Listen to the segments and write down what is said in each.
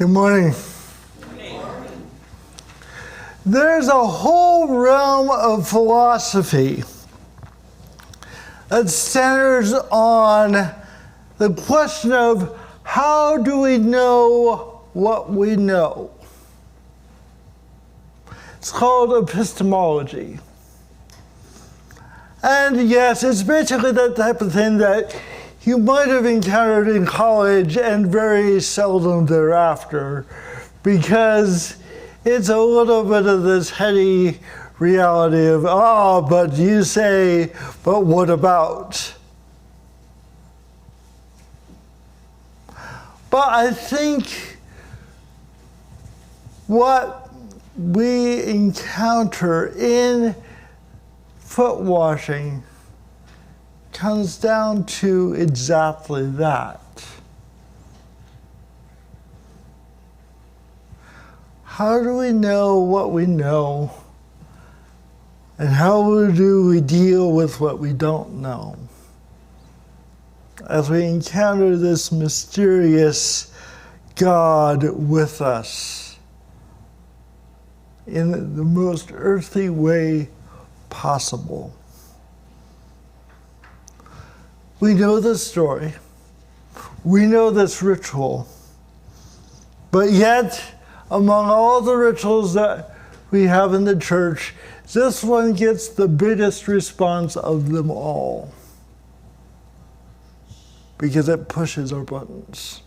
Good morning. There's a whole realm of philosophy that centers on the question of how do we know what we know? It's called epistemology. And yes, it's basically that type of thing that you might have encountered in college and very seldom thereafter, because it's a little bit of this heady reality of, but you say, but what about? But I think what we encounter in foot washing comes down to exactly that. How do we know what we know? And how do we deal with what we don't know? As we encounter this mysterious God with us in the most earthly way possible. We know this story. We know this ritual. But yet, among all the rituals that we have in the church, this one gets the biggest response of them all, because it pushes our buttons.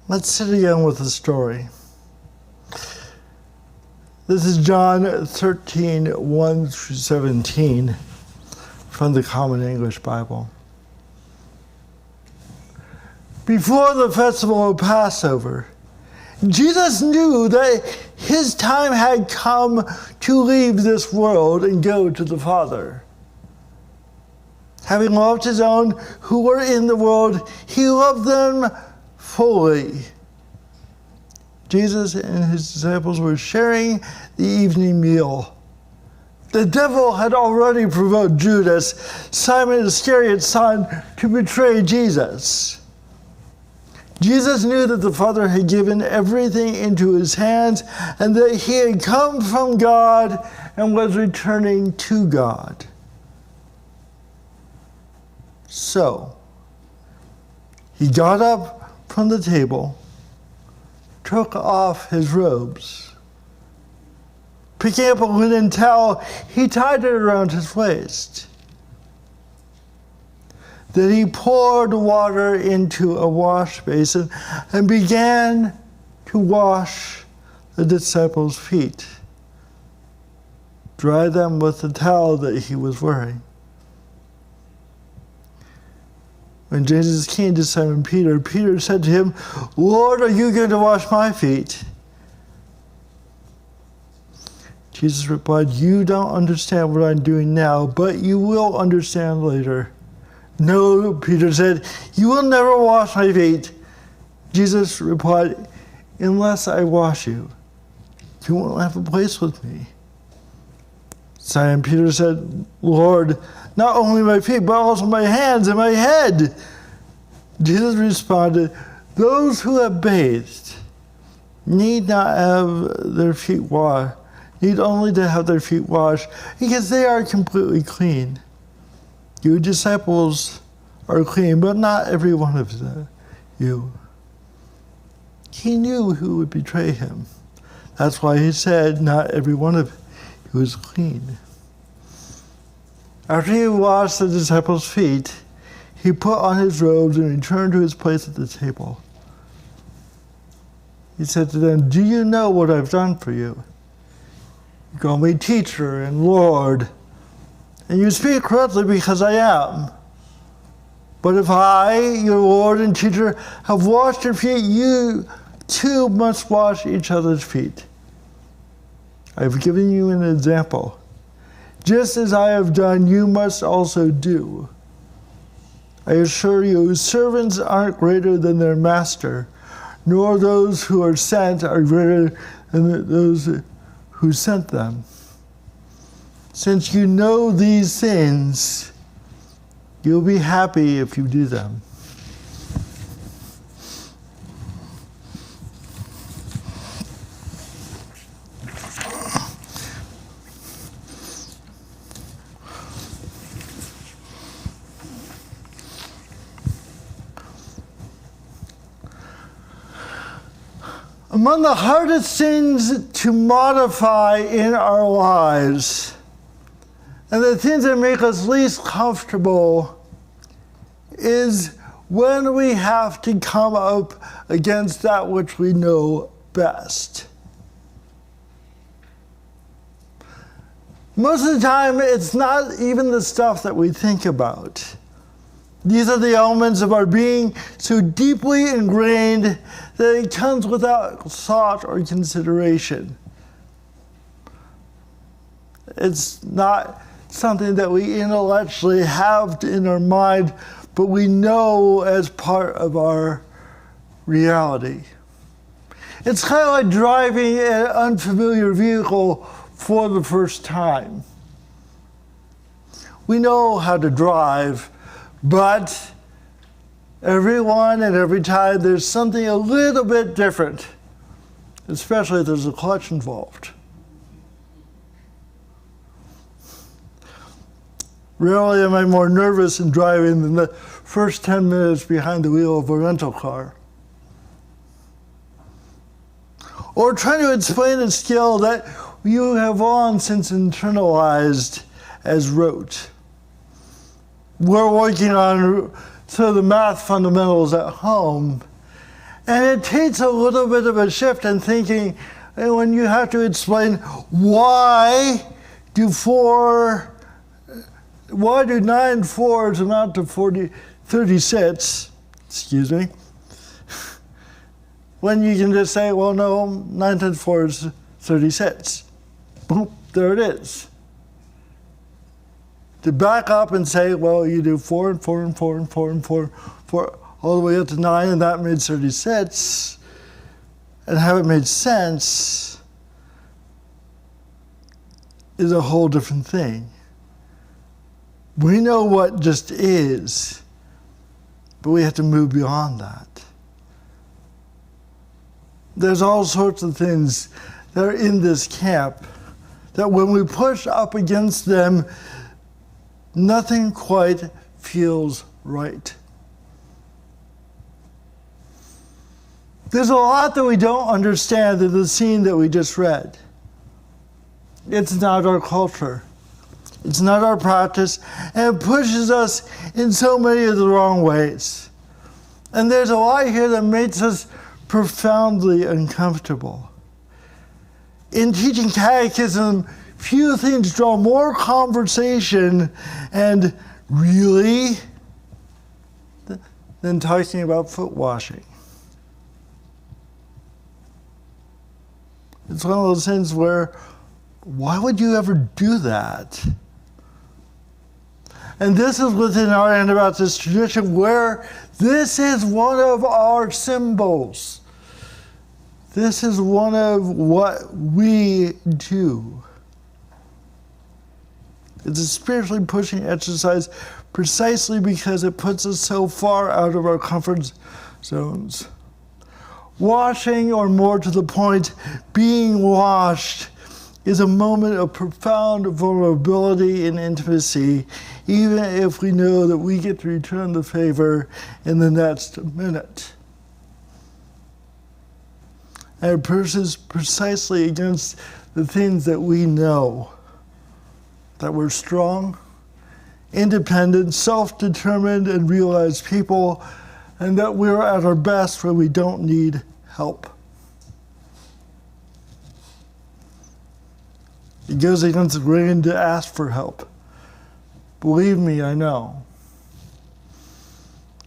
Let's sit again with the story. This is John 13, 1 through 17 from the Common English Bible. Before the festival of Passover, Jesus knew that his time had come to leave this world and go to the Father. Having loved his own who were in the world, he loved them fully. Jesus and his disciples were sharing the evening meal. The devil had already provoked Judas, Simon Iscariot's son, to betray Jesus. Jesus knew that the Father had given everything into his hands and that he had come from God and was returning to God. So, he got up from the table, took off his robes. Picking up a linen towel, he tied it around his waist. Then he poured water into a wash basin and began to wash the disciples' feet, dry them with the towel that he was wearing. When Jesus came to Simon Peter, Peter said to him, "Lord, are you going to wash my feet?" Jesus replied, "You don't understand what I'm doing now, but you will understand later." "No," Peter said, "you will never wash my feet." Jesus replied, "Unless I wash you, you won't have a place with me." Simon Peter said, "Lord, not only my feet, but also my hands and my head." Jesus responded, "Those who have bathed need not have their feet washed, need only to have their feet washed, because they are completely clean. You disciples are clean, but not every one of you." He knew who would betray him. That's why he said, "Not every one of you is clean." After he washed the disciples' feet, he put on his robes and returned to his place at the table. He said to them, "Do you know what I've done for you? You call me teacher and Lord, and you speak correctly because I am. But if I, your Lord and teacher, have washed your feet, you too must wash each other's feet. I've given you an example. Just as I have done, you must also do. I assure you, servants aren't greater than their master, nor those who are sent are greater than those who sent them. Since you know these things, you'll be happy if you do them. Among the hardest things to modify in our lives, and the things that make us least comfortable, is when we have to come up against that which we know best. Most of the time, it's not even the stuff that we think about. These are the elements of our being so deeply ingrained that it comes without thought or consideration. It's not something that we intellectually have in our mind, but we know as part of our reality. It's kind of like driving an unfamiliar vehicle for the first time. We know how to drive, but everyone and every time there's something a little bit different, especially if there's a clutch involved. Rarely am I more nervous in driving than the first 10 minutes behind the wheel of a rental car. Or trying to explain a skill that you have long since internalized as rote. We're working on the math fundamentals at home, and it takes a little bit of a shift in thinking when you have to explain why do 9 fours amount to 36, excuse me, when you can just say, well, no, 9 times 4 is 36. Boom, there it is. To back up and say, well, you do 4 and 4 and 4 and 4 and 4, 4 all the way up to 9, and that made 36, and have it made sense is a whole different thing. We know what just is, but we have to move beyond that. There's all sorts of things that are in this camp that when we push up against them, nothing quite feels right. There's a lot that we don't understand in the scene that we just read. It's not our culture. It's not our practice, and it pushes us in so many of the wrong ways. And there's a lot here that makes us profoundly uncomfortable. In teaching catechism, few things draw more conversation and really than talking about foot washing. It's one of those things where, why would you ever do that? And this is within our Anabaptist tradition where this is one of our symbols. This is one of what we do. It's a spiritually pushing exercise precisely because it puts us so far out of our comfort zones. Washing, or more to the point, being washed, is a moment of profound vulnerability and intimacy, even if we know that we get to return the favor in the next minute. And it pushes precisely against the things that we know, that we're strong, independent, self-determined, and realized people, and that we're at our best when we don't need help. It goes against the grain to ask for help. Believe me, I know.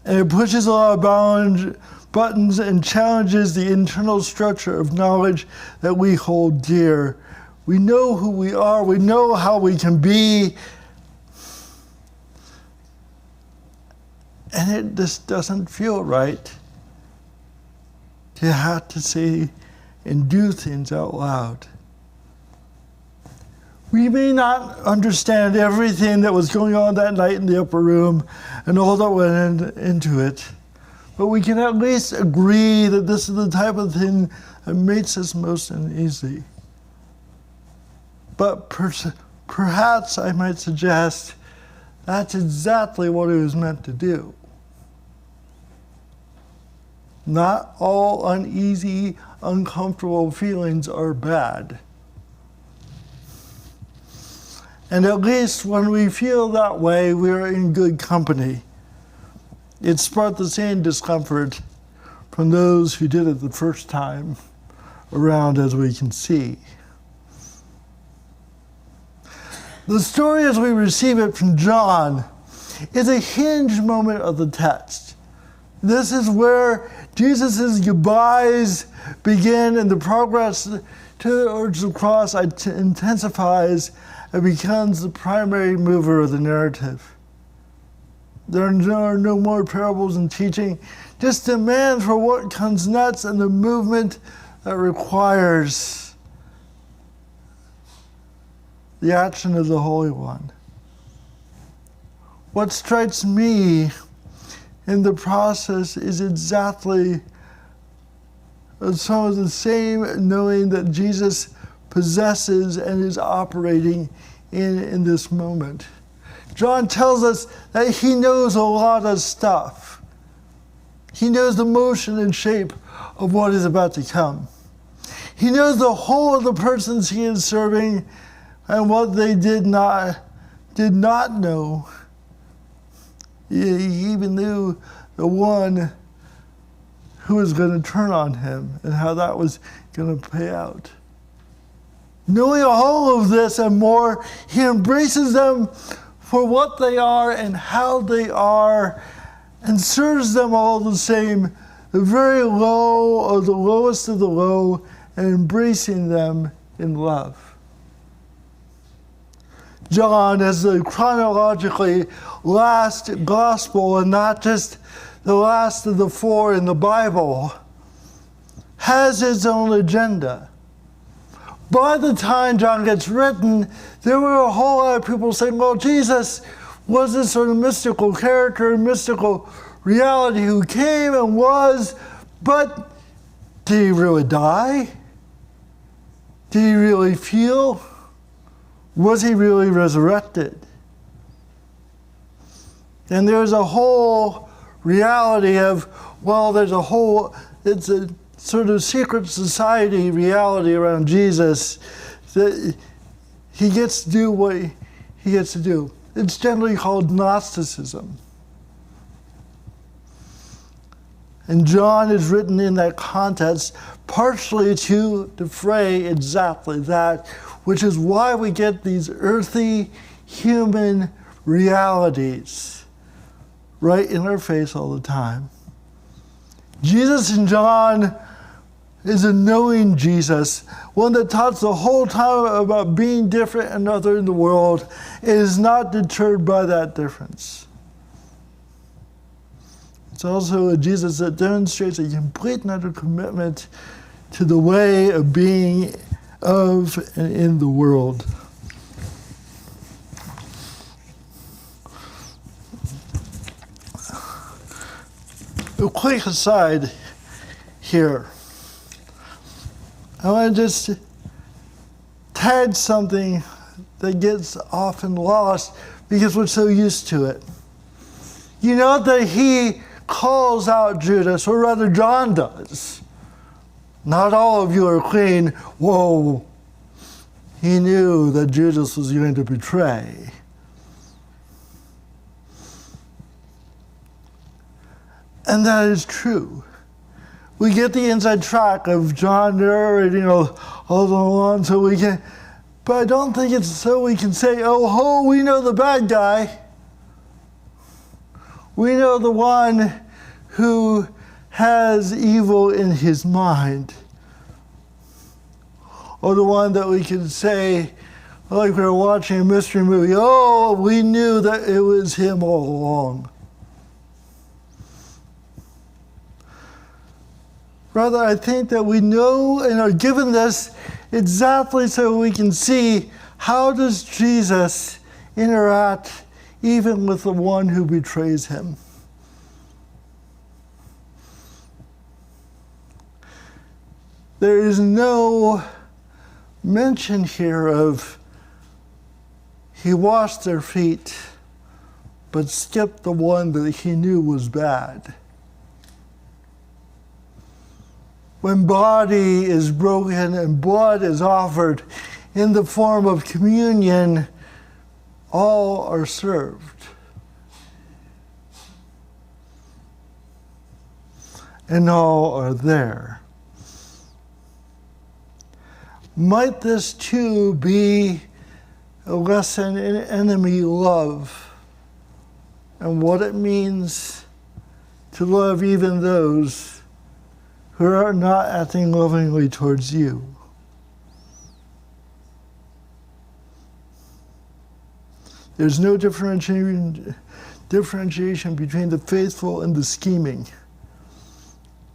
And it pushes a lot of buttons and challenges the internal structure of knowledge that we hold dear. We know who we are, we know how we can be, and it just doesn't feel right to have to say and do things out loud. We may not understand everything that was going on that night in the upper room and all that went into it, but we can at least agree that this is the type of thing that makes us most uneasy. But perhaps I might suggest that's exactly what it was meant to do. Not all uneasy, uncomfortable feelings are bad. And at least when we feel that way, we're in good company. It's brought the same discomfort from those who did it the first time around, as we can see. The story as we receive it from John is a hinge moment of the text. This is where Jesus' goodbyes begin and the progress towards the cross intensifies and becomes the primary mover of the narrative. There are no more parables and teaching, just demand for what comes next and the movement that requires the action of the Holy One. What strikes me in the process is exactly some of the same knowing that Jesus possesses and is operating in this moment. John tells us that he knows a lot of stuff. He knows the motion and shape of what is about to come. He knows the whole of the persons he is serving and what they did not know. He even knew the one who was going to turn on him and how that was going to play out. Knowing all of this and more, he embraces them for what they are and how they are, and serves them all the same, the very low or the lowest of the low, and embracing them in love. John, as the chronologically last gospel and not just the last of the four in the Bible, has its own agenda. By the time John gets written, there were a whole lot of people saying, well, Jesus was this sort of mystical character, mystical reality who came and was, but did he really die? Did he really feel? Was he really resurrected? And there's a whole reality of, well, it's a sort of secret society reality around Jesus that he gets to do what he gets to do. It's generally called Gnosticism. And John is written in that context partially to defray exactly that, which is why we get these earthy human realities right in our face all the time. Jesus in John is a knowing Jesus, one that talks the whole time about being different and other in the world, and is not deterred by that difference. It's also a Jesus that demonstrates a complete and utter commitment to the way of being of and in the world. A quick aside here. I want to just tag something that gets often lost because we're so used to it. You know that he calls out Judas, or rather John does. Not all of you are clean. Whoa. He knew that Judas was going to betray. And that is true. We get the inside track of John narrating all along so we can, but I don't think it's so we can say, oh, we know the bad guy. We know the one who has evil in his mind. Or the one that we can say, like we were watching a mystery movie, oh, we knew that it was him all along. Rather, I think that we know and are given this exactly so we can see how does Jesus interact even with the one who betrays him. There is no mention here of he washed their feet but skipped the one that he knew was bad. when body is broken and blood is offered in the form of communion, all are served. And all are there. Might this too be a lesson in enemy love and what it means to love even those who are not acting lovingly towards you? There's no differentiation between the faithful and the scheming.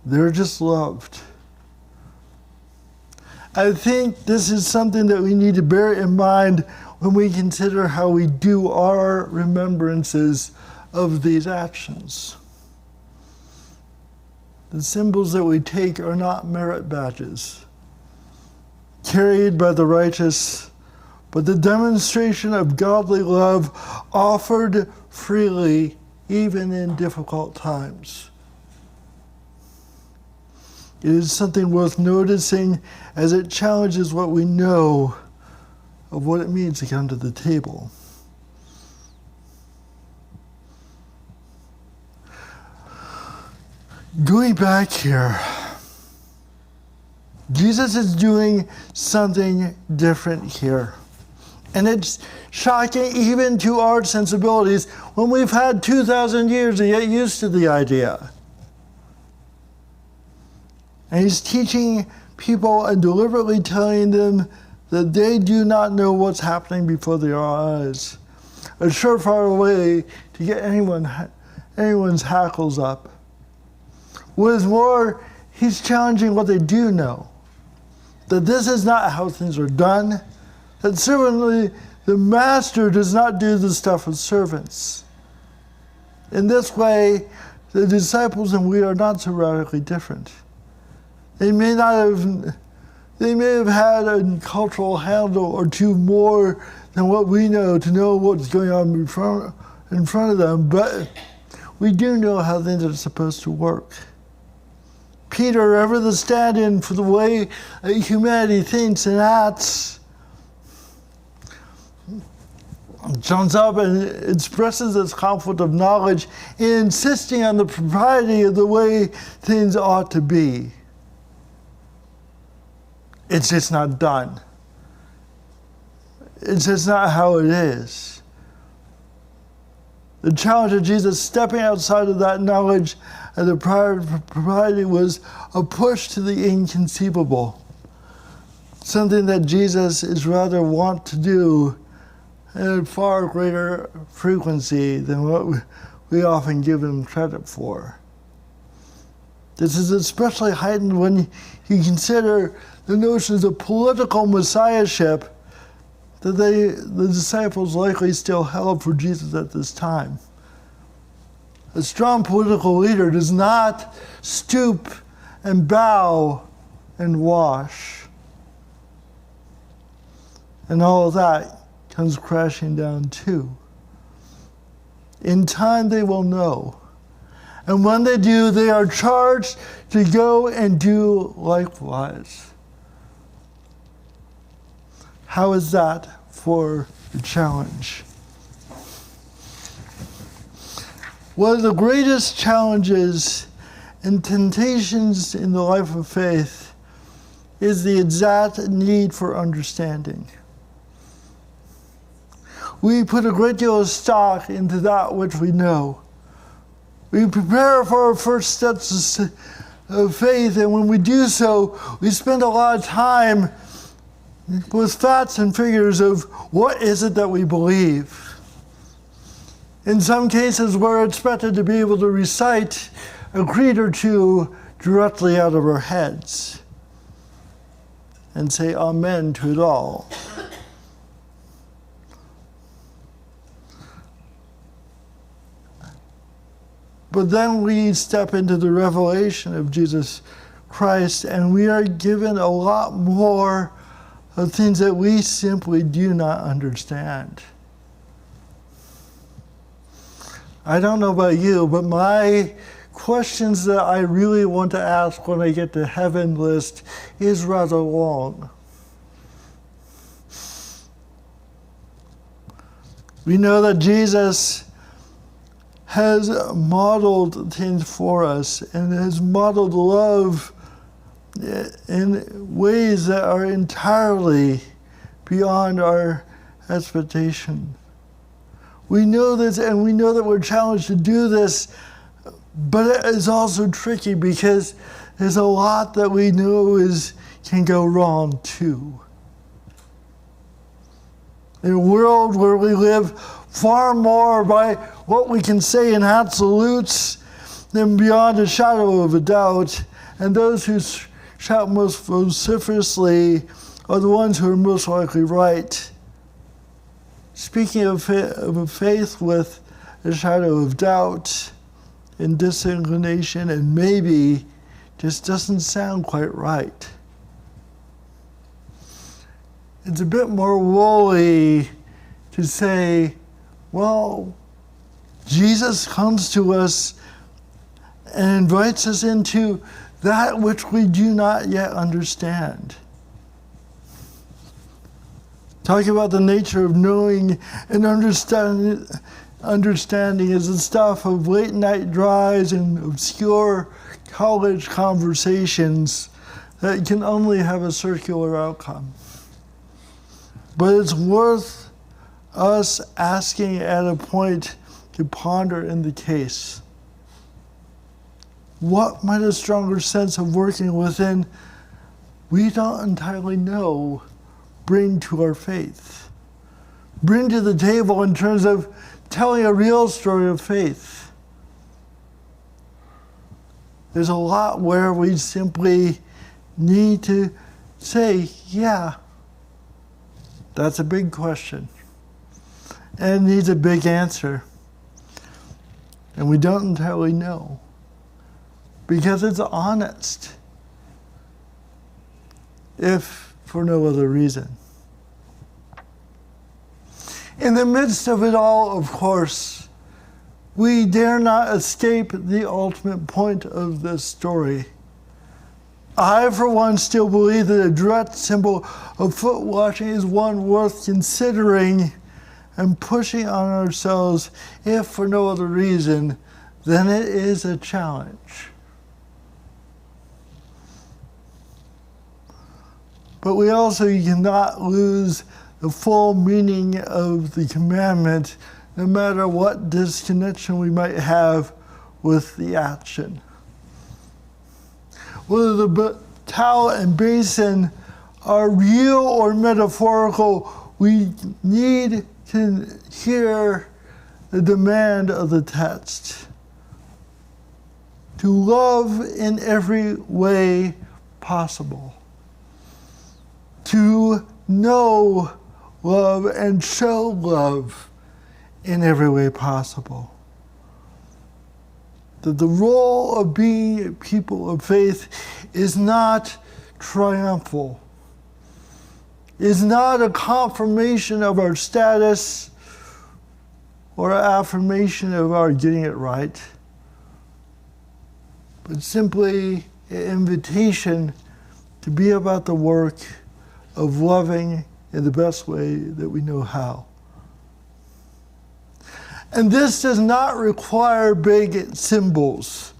They're just loved. I think this is something that we need to bear in mind when we consider how we do our remembrances of these actions. The symbols that we take are not merit badges carried by the righteous, but the demonstration of godly love offered freely even in difficult times. It is something worth noticing as it challenges what we know of what it means to come to the table. Going back here, Jesus is doing something different here. And it's shocking even to our sensibilities when we've had 2,000 years to get used to the idea. And he's teaching people and deliberately telling them that they do not know what's happening before their eyes. A surefire way to get anyone's hackles up. What is more, he's challenging what they do know. That this is not how things are done. That certainly the master does not do the stuff of servants. In this way, the disciples and we are not so radically different. They may have had a cultural handle or two more than what we know to know what's going on in front of them, but we do know how things are supposed to work. Peter, ever the stand-in for the way humanity thinks and acts, jumps up and expresses this conflict of knowledge, insisting on the propriety of the way things ought to be. It's just not done. It's just not how it is. The challenge of Jesus stepping outside of that knowledge and the propriety was a push to the inconceivable. Something that Jesus is rather wont to do at a far greater frequency than what we often give him credit for. This is especially heightened when you consider the notions of political messiahship that the disciples likely still held for Jesus at this time. A strong political leader does not stoop and bow and wash. And all of that comes crashing down too. In time they will know. And when they do, they are charged to go and do likewise. How is that for the challenge? One of the greatest challenges and temptations in the life of faith is the exact need for understanding. We put a great deal of stock into that which we know. We prepare for our first steps of faith, and when we do so, we spend a lot of time with facts and figures of what is it that we believe. In some cases, we're expected to be able to recite a creed or two directly out of our heads and say amen to it all. But then we step into the revelation of Jesus Christ, and we are given a lot more of things that we simply do not understand. I don't know about you, but my questions that I really want to ask when I get to heaven list is rather long. We know that Jesus has modeled things for us and has modeled love in ways that are entirely beyond our expectation. We know this, and we know that we're challenged to do this, but it is also tricky because there's a lot that we know can go wrong too. In a world where we live far more by what we can say in absolutes than beyond a shadow of a doubt, and those who shout most vociferously are the ones who are most likely right. Speaking of a faith with a shadow of doubt and disinclination and maybe just doesn't sound quite right. It's a bit more woolly to say, well, Jesus comes to us and invites us into that which we do not yet understand. Talking about the nature of knowing and understanding is the stuff of late night drives and obscure college conversations that can only have a circular outcome. But it's worth us asking at a point to ponder in the case. What might a stronger sense of working within we don't entirely know bring to our faith? Bring to the table in terms of telling a real story of faith. There's a lot where we simply need to say, yeah, that's a big question. And it needs a big answer. And we don't entirely know. Because it's honest. If for no other reason. In the midst of it all, of course, we dare not escape the ultimate point of this story. I, for one, still believe that a direct symbol of foot washing is one worth considering and pushing on ourselves, if for no other reason than it is a challenge. But we also cannot lose the full meaning of the commandment, no matter what disconnection we might have with the action. Whether the towel and basin are real or metaphorical, we need to hear the demand of the text. To love in every way possible. To know love and show love in every way possible. That the role of being a people of faith is not triumphal, is not a confirmation of our status or an affirmation of our getting it right, but simply an invitation to be about the work of loving in the best way that we know how. And this does not require big symbols.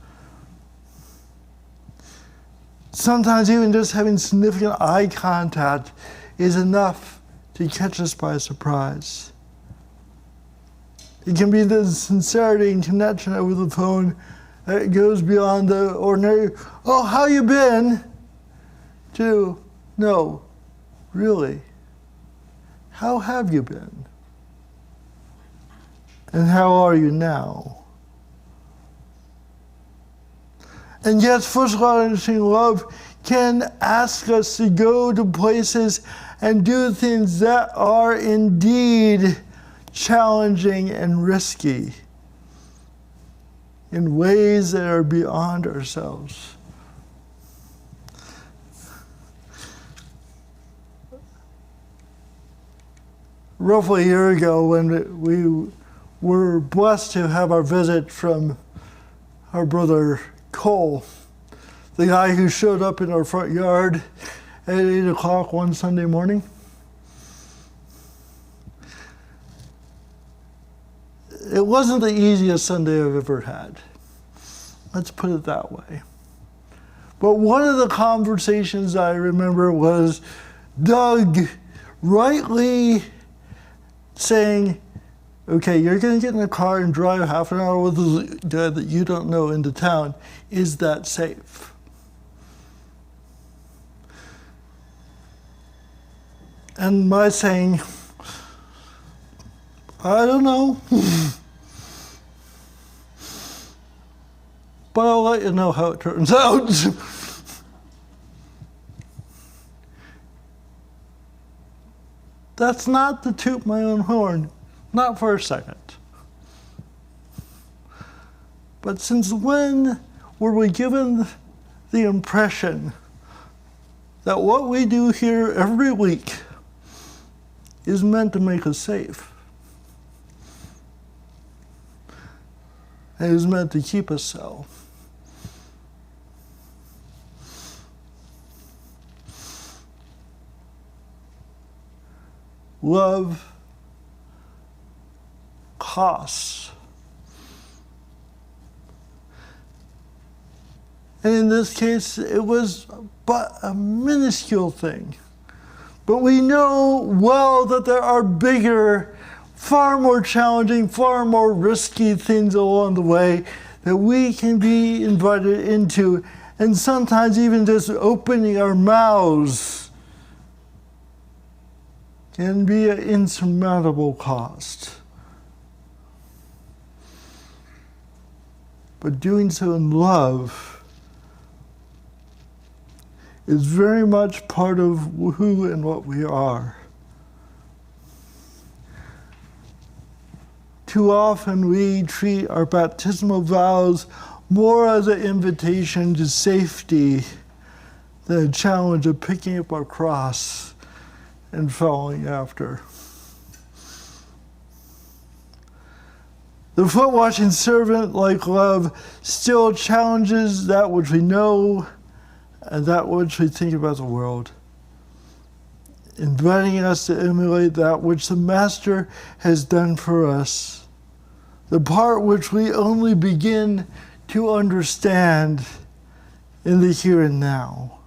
Sometimes even just having significant eye contact is enough to catch us by surprise. It can be the sincerity and connection over the phone that goes beyond the ordinary, oh, how you been? To, no, really, how have you been? And how are you now? And yes, first of all, understanding love can ask us to go to places and do things that are indeed challenging and risky in ways that are beyond ourselves. Roughly a year ago, when we were blessed to have our visit from our brother Cole, the guy who showed up in our front yard at 8 o'clock one Sunday morning. It wasn't the easiest Sunday I've ever had. Let's put it that way. But one of the conversations I remember was Doug rightly saying, okay, you're going to get in a car and drive half an hour with a guy that you don't know into town. Is that safe? And my saying, I don't know. But I'll let you know how it turns out. That's not to toot my own horn, not for a second. But since when were we given the impression that what we do here every week is meant to make us safe? And is meant to keep us so. Love costs. And in this case, it was but a minuscule thing. But we know well that there are bigger, far more challenging, far more risky things along the way that we can be invited into, and sometimes even just opening our mouths can be an insurmountable cost. But doing so in love is very much part of who and what we are. Too often we treat our baptismal vows more as an invitation to safety than a challenge of picking up our cross and following after. The foot-washing servant-like love still challenges that which we know and that which we think about the world, inviting us to emulate that which the Master has done for us, the part which we only begin to understand in the here and now.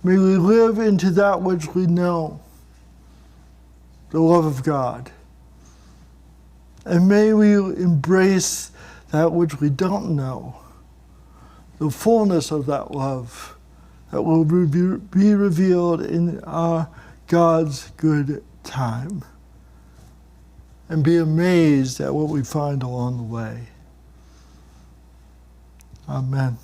May we live into that which we know, the love of God. And may we embrace that which we don't know, the fullness of that love that will be revealed in God's good time. And be amazed at what we find along the way. Amen.